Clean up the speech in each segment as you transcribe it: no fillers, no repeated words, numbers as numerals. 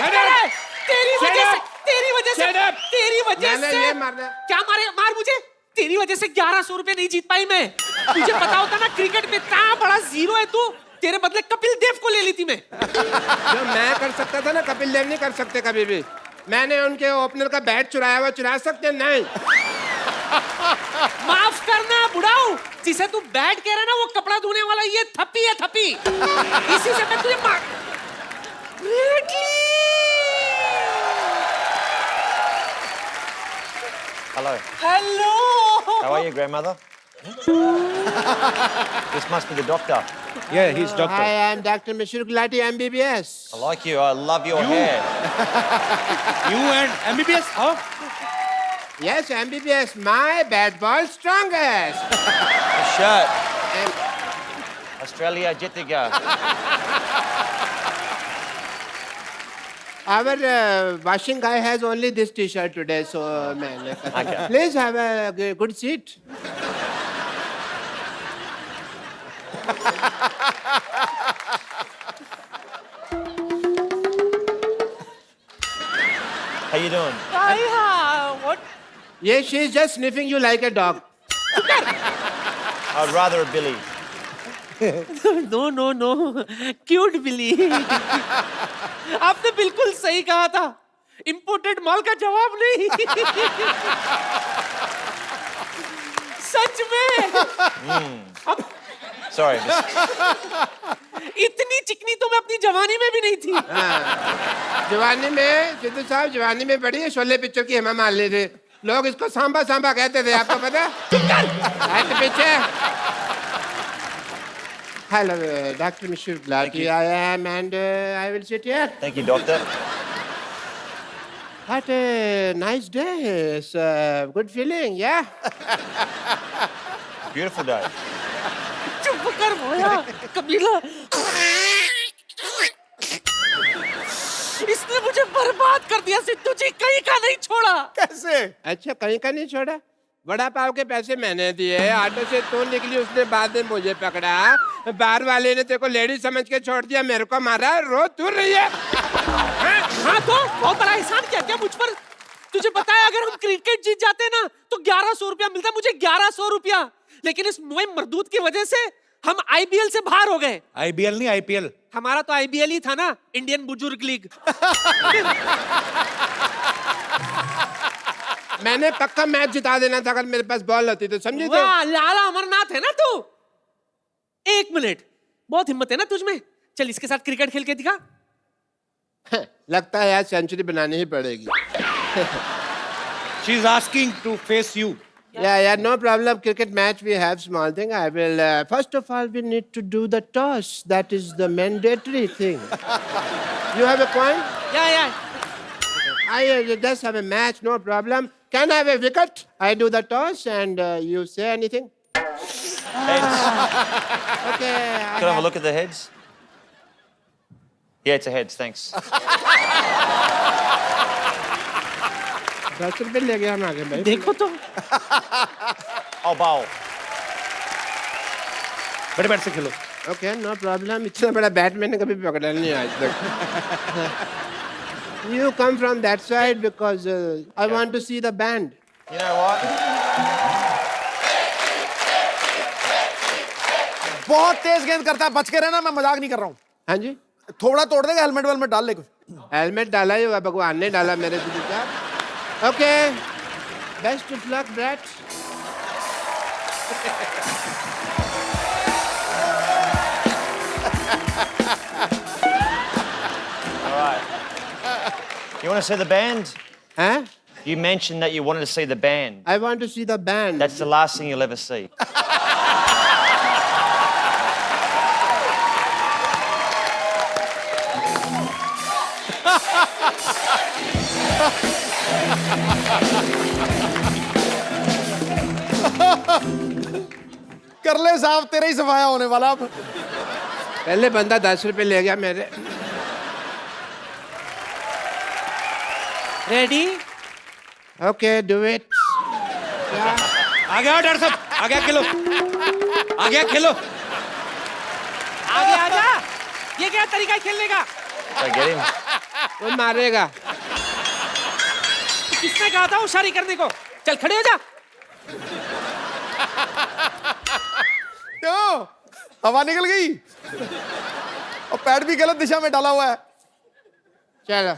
तेरी वजह से ये मारना। क्या मार मुझे? तेरी वजह से 1100 रुपए नहीं जीत पाई मैं। तुझे पता होता ना क्रिकेट में इतना बड़ा जीरो है तू, तेरे बदले कपिल देव को ले ली थी मैं। जो मैं कर सकता था ना कपिल देव नहीं कर सकते कभी भी। मैंने उनके ओपनर का बैट चुराया हुआ, चुरा सकते नहीं। माफ करना बुढ़ाऊ, जिसे तू बैट कह रहा है ना वो कपड़ा धोने वाला ये थप्पी है थप्पी। इसी से मैं तुझे मार। Hello. Hello. How are you, grandmother? This must be the doctor. Yeah, he's doctor. I am Dr. Mishra Gulati, MBBS. I like you. I love your hair. You and MBBS? Huh? Yes, MBBS, my bat ball strongest. The shirt. Australia Jittiga. Our washing guy has only this T-shirt today, so man. Okay. Please have a good seat. How you doing? What? Yes, she's just sniffing you like a dog. I'd rather a Billy. No cute Billy. आपने बिल्कुल सही कहा था, imported माल का जवाब नहीं। सच में। अब Sorry. इतनी चिकनी तो मैं अपनी जवानी में भी नहीं थी। जवानी में सिद्धू साहब जवानी में बड़ी शोले पिक्चर की हेमा मालिनी थे। लोग इसको सांबा सांबा कहते थे, आपको पता? हाथ पीछे। Hello, Dr. Mishra Gulati. I am, and I will sit here. Thank you, doctor. What a nice day. It's a good feeling, yeah? Beautiful day. चुप कर भोया कबीला। इसने मुझे बर्बाद कर दिया सिद्धू जी, कहीं का नहीं छोड़ा। कैसे? अच्छा, कहीं का नहीं छोड़ा? बड़ा पाव के पैसे मैंने दिए, ऑटो से तू निकली, उसने बाद में मुझे पकड़ा, बार वाले ने तेरे को लेडी समझ के छोड़ दिया, मेरे को मारा, रो तू रही है। हाँ तो बहुत बड़ा एहसान किया क्या मुझ पर? तुझे पता है अगर हम क्रिकेट जीत जाते ना तो 1100 रुपया मिलता, मुझे 1100 रुपया। लेकिन इस मोए मरदूत की वजह से हम आईबीएल से बाहर हो गए। IBL नहीं IPL. हमारा तो आईबीएल ही था ना, इंडियन बुजुर्ग लीग। मैंने पक्का मैच जिता देना था अगर मेरे पास बॉल होती तो, समझे? तो वाह लाला अमरनाथ है ना तू। एक मिनट, बहुत हिम्मत है ना तुझ में। चल इसके साथ क्रिकेट खेल के दिखा। लगता है आज सेंचुरी बनानी ही पड़ेगी। She's asking to face you. Yeah, no problem. Cricket match, we have small thing. I will, first of all, we need to do the toss. That is the mandatory thing. You have a point? या I just have a match, no problem. Can I have a wicket? I do the toss and you say anything? Heads. Okay. Can I have a look at the heads? Yeah, it's a heads, thanks. 10 रुपए ले गया हम आगे भाई। देखो तो I'll bowl. बड़े bat से खेलो. Okay, no problem. इतना बड़ा बैट मैंने कभी पकड़ा नहीं आज तक। You come from that side because I want to see the band. You know what? बहुत तेज गेंद करता है, बच के रहना, मैं मजाक नहीं कर रहा हूँ। हाँ जी? थोड़ा तोड़ देगा, हेलमेट वेलमेट डाल ले कुछ। हेलमेट डाला ही हुआ, भगवान ने डाला मेरे दिल का। Okay, best of luck, Brett. All right. You want to see the band? Huh? You mentioned that you wanted to see the band. I want to see the band. That's the last thing you'll ever see. कर ले साहब, तेरा ही सफाया होने वाला अब। पहले बंदा 10 रुपए ले गया मेरे। रेडी? Okay, do it. आ गया डर सब, आ गया खेलो, आ गया खेलो। आगे आजा। ये क्या तरीका है खेलने का? So get him. वो मारेगा। किसने कहा था होशियारी करने को? चल खड़े हो जा। क्यों? हवा निकल गई और पैर भी गलत दिशा में डाला हुआ है। चलो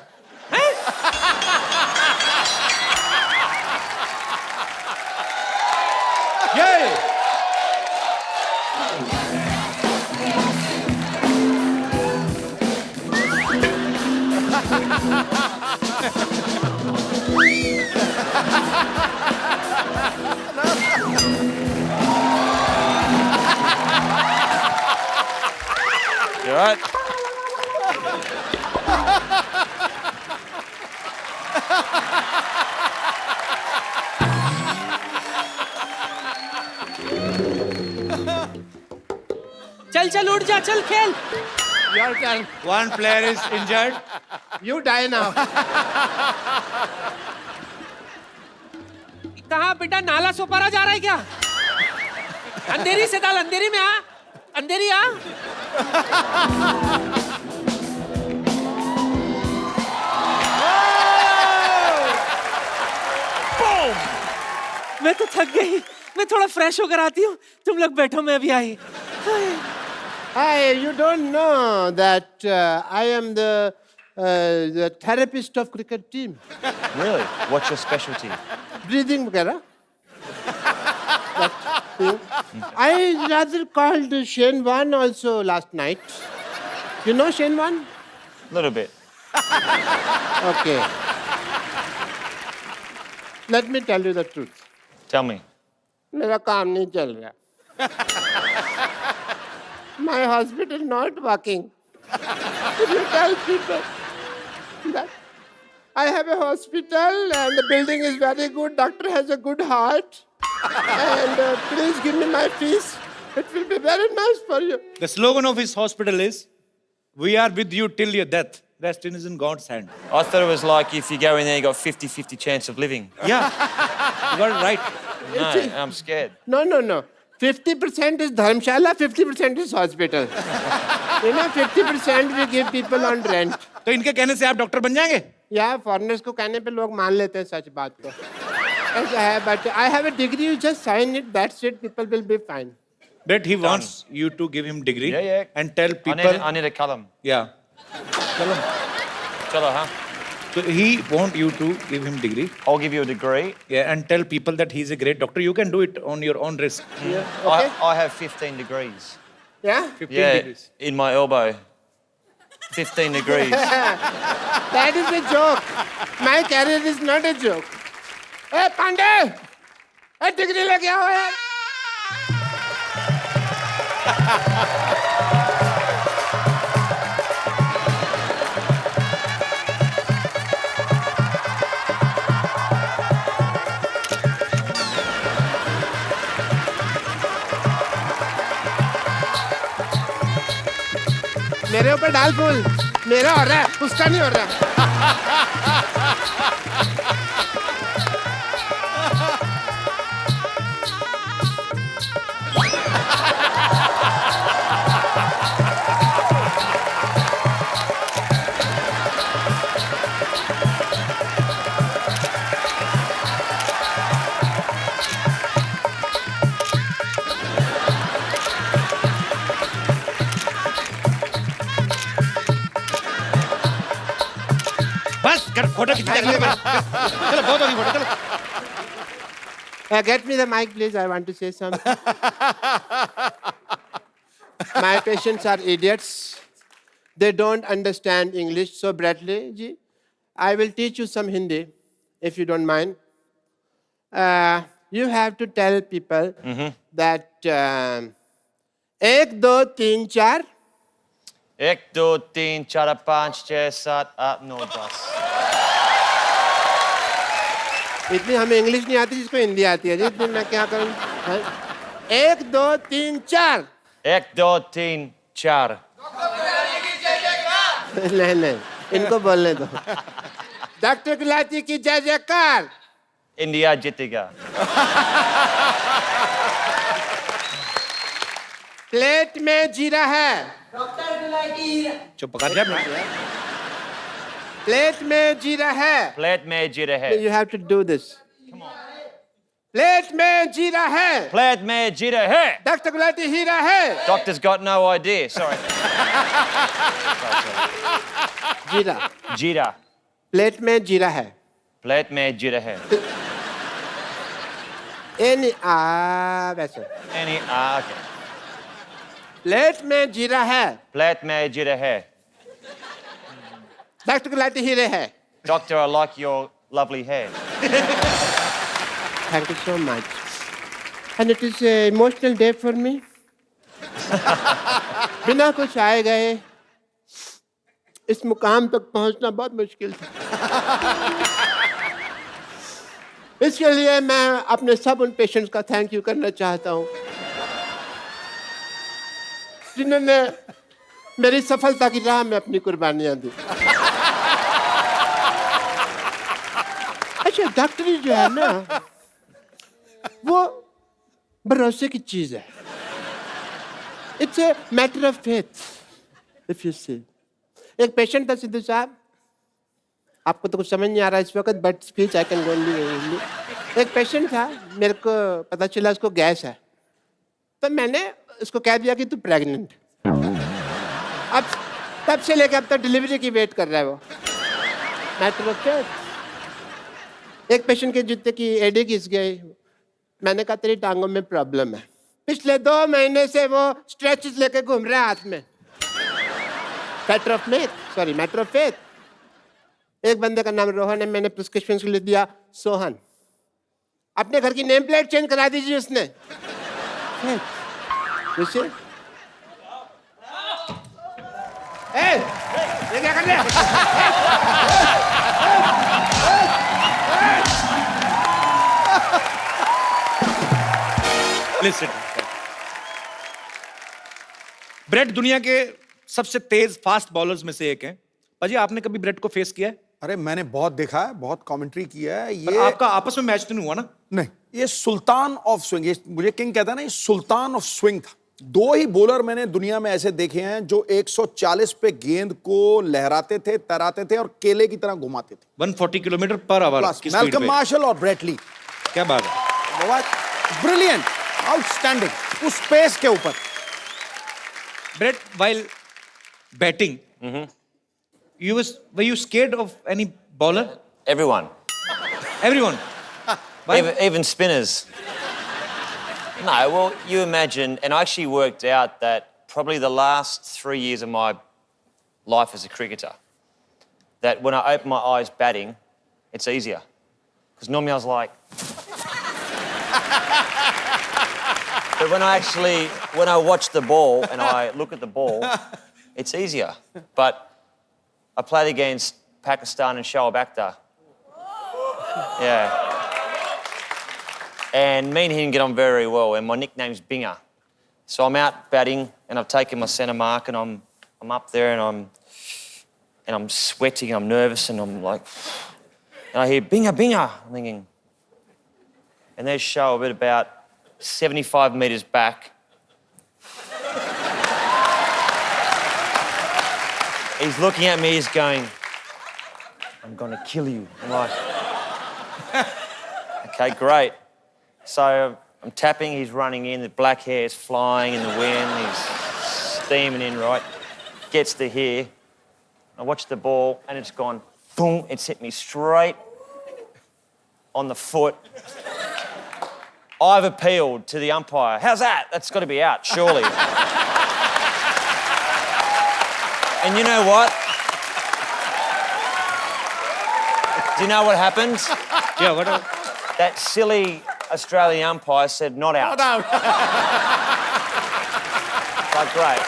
ये You all right? चल चल उठ जा, चल खेल। your turn. one player is injured. You die now. कहाँ बेटा, नाला सोपारा जा रहा है क्या? अंधेरी से डाल, अंधेरी में आ, अंधेरी आ। मैं तो थक गई, मैं थोड़ा फ्रेश होकर आती हूँ, तुम लोग बैठो, मैं अभी आई। Hi, you don't know that I am the therapist of cricket team. Really? What's your specialty? Breathing वगैरह. That thing. I rather called Shane Warne also last night. You know Shane Warne? A little bit. Okay. Let me tell you the truth. Tell me. मेरा काम नहीं चल रहा. My hospital not working. Could you tell people that I have a hospital and the building is very good. Doctor has a good heart. And please give me my fees. It will be very nice for you. The slogan of his hospital is, "We are with you till your death. Rest is in God's hand." I thought it was like if you go in there, you got 50-50 chance of living. Yeah, you got it right. No, I'm scared. No. 50% is Dharmshala, 50% is hospital. You know, 50% we give people on rent. तो इनके कहने से आप doctor बन जाएंगे? Yeah, foreigners को कहने पे लोग मान लेते हैं सच बात को. ऐसा है, but I have a degree, you just sign it, that's it, people will be fine. But he wants you to give him degree Yeah. and tell I people. need a column. Yeah. Chalo. Chalo, huh? So he want you to give him degree. I'll give you a degree. Yeah, and tell people that he's a great doctor. You can do it on your own risk. Yeah, okay? I have 15 degrees. Yeah? 15 Yeah, degrees. in my elbow. 15 degrees. That is a joke. My career is not a joke. Hey, Pandey! Hey, degree लेके आओ यार. मेरे ऊपर डाल फूल. मेरा हो रहा है, उसका नहीं हो रहा. बस कर फोटो खींच चलो बहुत होगी फोटो चलो. Get me the mic, please. I want to say something. My patients are idiots. They don't understand English. So, Bradley ji, I will teach you some Hindi, if you don't mind. You have to tell people that 1, 2, 3, 4. 1, 2, 3, 4, 5, 6, 7, 8, 9, 10. इतनी हमें English नहीं आती जिसको हिंदी आती है जी. इतनी मैं क्या करूं? 1, 2, 3, 4. 1, 2, 3, 4. नहीं इनको बोलने दो. डॉक्टर गुलाटी की जय जयकार. India जीतेगा. प्लेट में जीरा है. चुप कर जा. प्लेट में जीरा है. Plate में जीरा है. You have to do this. Plate में जीरा है. Plate में जीरा है. डॉक्टर गुलाटी हीरा है. Doctor's got no idea. Sorry. जीरा. Jeera. प्लेट में जीरा है. Plate में जीरा है. वैसे. Okay. प्लेट में जीरा है. Plate में जीरा है. डॉक्टर गुलाटी हीरे है. Doctor, I like your lovely hair. Thank you so much. And it is an emotional day for me. बिना कुछ आए गए इस मुकाम तक पहुंचना बहुत मुश्किल था. इसके लिए मैं अपने सब उन पेशेंट्स का थैंक यू करना चाहता हूं जिन्होंने मेरी सफलता की राह में अपनी कुर्बानियां दी. अच्छा, डॉक्टरी जो है ना वो भरोसे की चीज है. It's a matter of faith if you see. एक पेशेंट था सिद्धू साहब, आपको तो कुछ समझ नहीं आ रहा इस वक्त, but speech I can go only. एक पेशेंट था, मेरे को पता चला उसको गैस है, तो मैंने उसको कह दिया कि तू प्रेग्नेंट. अब तब से लेकर अब तक डिलीवरी की वेट कर रहा है वो. Matter of faith. एक पेशेंट के जूते की एडी घिस गई. मैंने कहा तेरी टांगों में प्रॉब्लम है. पिछले 2 महीने से वो स्ट्रेचेस लेके घूम रहा है हाथ में. Matter of faith. एक बंदे का नाम रोहन है, मैंने प्रिस्क्रिप्शन के लिए दिया सोहन. अपने घर की नेम प्लेट चेंज करा दीजिए उसने. उसे ये क्या कर रहे हैं? Listen. ब्रेट दुनिया के सबसे तेज फास्ट बॉलर्स में से एक है. पाजी, आपने कभी ब्रेट को फेस किया है? अरे मैंने बहुत देखा है, बहुत कमेंट्री किया है. पर ये आपका आपस में मैच तो नहीं हुआ ना? नहीं, ये सुल्तान ऑफ स्विंग, ये मुझे किंग कहता है ना, ये सुल्तान ऑफ स्विंग था. 2 ही बॉलर मैंने दुनिया में ऐसे देखे हैं जो 140 पे गेंद को लहराते थे, तैराते थे और केले की तरह घुमाते थे. 140 किलोमीटर पर आवर की स्पीड मैल्कम पे. मार्शल और ब्रेट ली. क्या बात है. ब्रिलियंट, आउटस्टैंडिंग, उस पेस के ऊपर. Brett, while batting, were you scared of any bowler? Everyone. Everyone. Why? Even spinners. No, well, you imagine, and I actually worked out that probably the last 3 years of my life as a cricketer, that when I open my eyes batting, it's easier. Because normally I was like... But when I watch the ball and I look at the ball, it's easier. But I played against Pakistan and Shoaib Akhtar. Yeah. And me and him get on very well, and my nickname's Binger. So I'm out batting, and I've taken my centre mark, and I'm up there, and I'm sweating, I'm nervous, and I'm like, and I hear Binger, Binger. I'm thinking, and there's Shoaib at about 75 metres back. He's looking at me, he's going, I'm gonna kill you. I'm like, okay, great. So I'm tapping, he's running in, the black hair is flying in the wind, he's steaming in, right? Gets to here. I watch the ball and it's gone, boom, it's hit me straight on the foot. I've appealed to the umpire. How's that? That's got to be out, surely. And you know what? Do you know what happened? Yeah, what? That silly Australian umpire said not out. Not out. Like, great.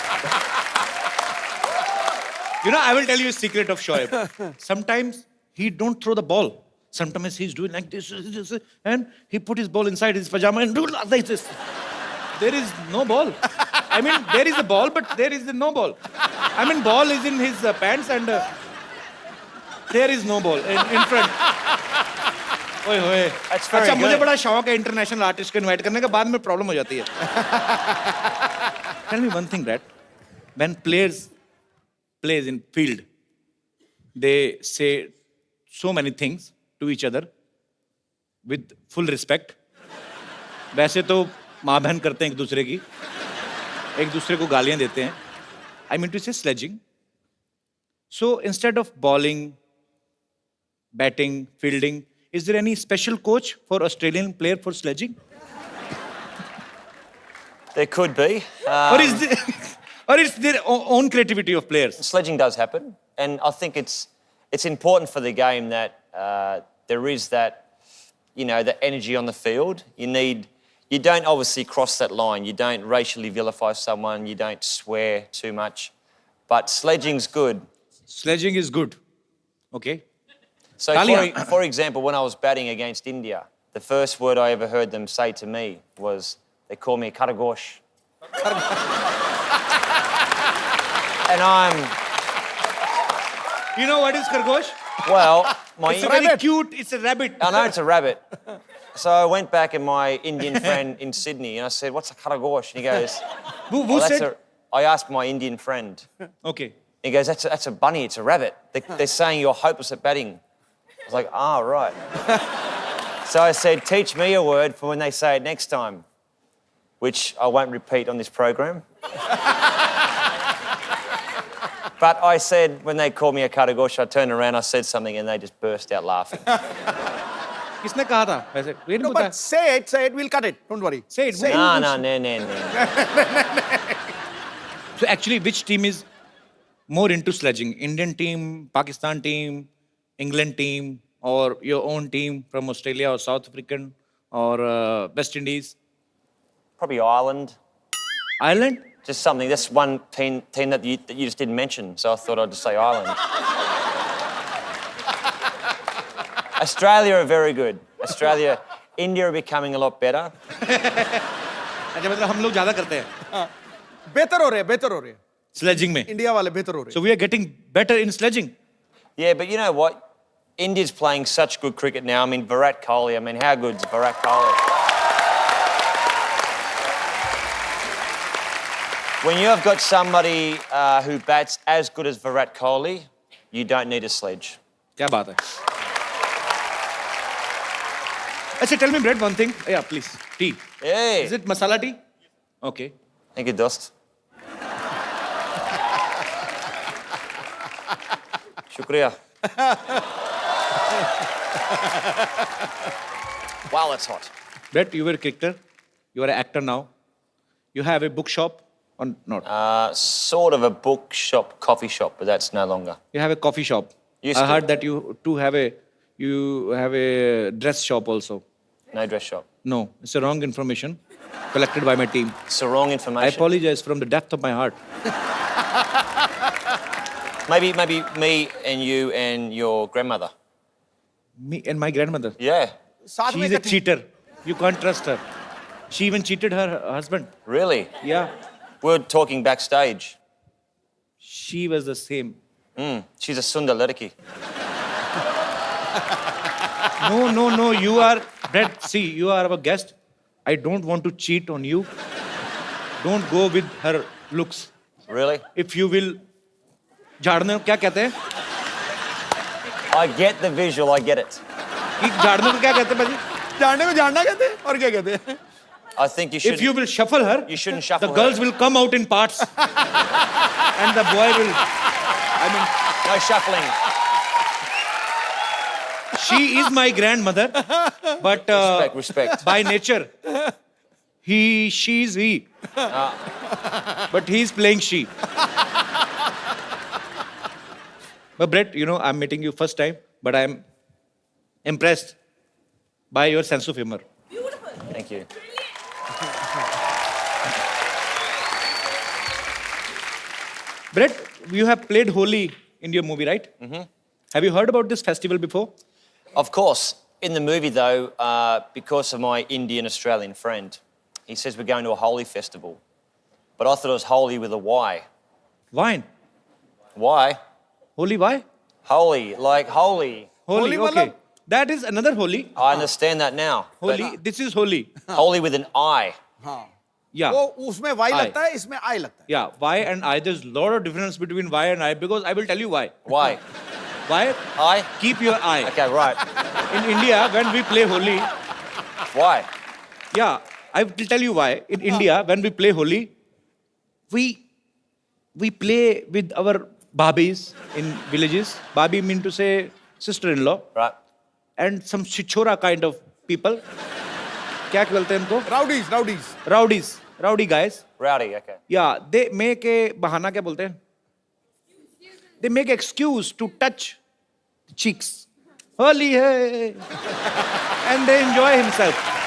You know, I will tell you a secret of Shoaib. Sometimes he don't throw the ball. Sometimes he's doing like this, and he put his ball inside his pajama and do like this. There is no ball. I mean, there is a ball, but there is no ball. I mean, ball is in his pants and there is no ball in front. ओए होए. That's very अच्छा, मुझे good. बड़ा शौक है international artist को invite करने का, बाद में प्रॉब्लम हो जाती है. Tell me one thing, Brad. When players plays in field, they say so many things to each other with full respect. वैसे तो माँ बहन करते हैं एक दूसरे को गालियां देते हैं. I mean to say sledging. So instead of bowling, batting, fielding, is there any special coach for Australian player for sledging? There could be. Or it's their own creativity of players? Sledging does happen, and I think it's important for the game that there is that, you know, the energy on the field. You don't obviously cross that line. You don't racially vilify someone. You don't swear too much. But sledging's good. Sledging is good. Okay. So, Talia. for example, when I was batting against India, the first word I ever heard them say to me was, they call me Karagosh. And You know what is Khargosh? well, It's a very cute, it's a rabbit. I know it's a rabbit. So I went back and my Indian friend in Sydney and I said, what's a Karagosh? And he goes, Who said? I asked my Indian friend. Okay. He goes, that's a bunny, it's a rabbit. They're saying you're hopeless at batting. I was like, right. So I said, teach me a word for when they say it next time, which I won't repeat on this program. But I said, when they called me a Karagosh, I turned around, I said something, and they just burst out laughing. किसने कहा था? वैसे ये नहीं No, पता. but say it, we'll cut it. Don't worry. Say it. No. So actually, which team is more into sledging? Indian team, Pakistan team, England team, or your own team from Australia or South African or West Indies? Probably Ireland. Ireland? Just something. That's one team that you just didn't mention, so I thought I'd just say Ireland. Australia are very good. India are becoming a lot better. अच्छा मतलब हम लोग ज़्यादा करते हैं. बेहतर हो रहे हैं. Sledging में. इंडिया वाले बेहतर हो रहे हैं. So we are getting better in sledging. Yeah, but you know what? India's playing such good cricket now. I mean, Virat Kohli. I mean, how good's Virat Kohli? When you have got somebody who bats as good as Virat Kohli, you don't need a sledge. क्या बात है? अच्छा, tell me, Brett, one thing. Yeah, please. Tea. Hey. Is it masala tea? Okay. Thank you, Dost. Shukriya. Wow, that's hot. Brett, you were a cricketer. You are an actor now. You have a bookshop or not? Sort of a bookshop, coffee shop, but that's no longer. You have a coffee shop. Used I to. heard that you have a dress shop also. No dress shop. No, it's a wrong information collected by my team. It's the wrong I information. apologize from the depth of my heart. Maybe me and you and your grandmother. Me and my grandmother. Yeah. साथ में She's a इकट्ठी- cheater. You can't trust her. She even cheated her husband. Really? Yeah. We were talking backstage. She was the same. She's a Sundar Ladaki. No. You are, Brett, see, you are our guest. I don't want to cheat on you. Don't go with her looks. Really? If you will, झाड़ने को क्या कहते हैं? I get the visual, I get it. कि झाड़ने को क्या कहते हैं भाजी? जानने को जानना कहते हैं और क्या कहते हैं? I think you should. If you will shuffle her, You shouldn't shuffle the her. girls will come out in parts. And the boy will, No shuffling. she is my grandmother, but Respect. by nature, she's he. But he's playing she. But Brett, you know, I'm meeting you first time, but I'm impressed by your sense of humor. Thank you. Brett, you have played Holi in your movie, right? Mm-hmm. Have you heard about this festival before? Of course. In the movie, though, because of my Indian Australian friend, he says we're going to a Holi festival. But I thought it was holy with a Y. Wine. Why? Holi, why? Holy, like holy. Holy, Holi okay. matlab- That is another Holi. I understand that now. but Holi, this is Holi. holy with an I. हाँ. Yeah. वो उसमें Y I. लगता है, इसमें I लगता है. Yeah, Y and I. There's a lot of difference between Y and I because I will tell you why. Why? Why? Eye? Keep your eye. Okay, right. In India, when we play Holi, Why? yeah, I will tell you why. In India, when we play Holi, we play with our bhabis in villages. Bhabi mean to say sister-in-law. Right. And some chichora kind of people. क्या बोलते हैं इनको? Rowdies Rowdy guys. Rowdy, okay. Yeah, they make a बहाना क्या बोलते हैं? They make excuse to touch cheeks. Holi hai. And they enjoy himself.